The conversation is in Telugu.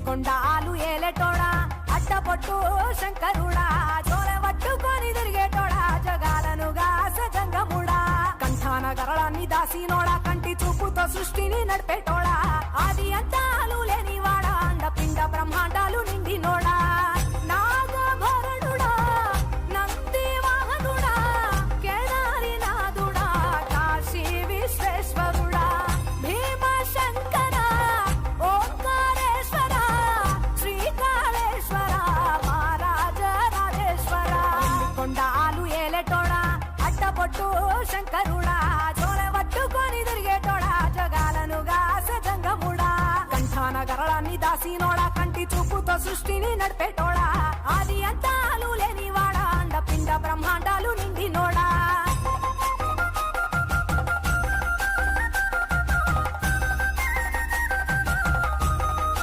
కొండాలు ఏలేటోడా అడ్డపొట్టు శంకరుడా జోల పట్టుకొని తిరిగేటోడా జగాలను గాస జంగముడా కంఠాన గరళాన్ని దాసినోడా కంటి చూపుతో సృష్టిని నడిపేటోడా ఆది అంతాలు లేనివాడా అండపిండ బ్రహ్మాండాలు నిండినోడా నాగభరణుడా నంది వాహనుడా కేదారి నాథుడా కాశీ విశ్వేశ్వరుడా భీమ శంకర ఓంకారేశ్వర శ్రీకాళేశ్వర మహారాజ రాజేశ్వర కొండాలు ఏలేటోడా అడ్డపొట్టు శంకరుడా జోల పట్టుకొని తిరిగేటోడా జగాలను గాస జంగముడా కంఠాన గరళాన్ని దాసినోడా కంటి చూపుతో సృష్టిని నడిపేటోడా ఆది అంతాలు లేనివాడా అండపిండ బ్రహ్మాండాలు నిండినోడా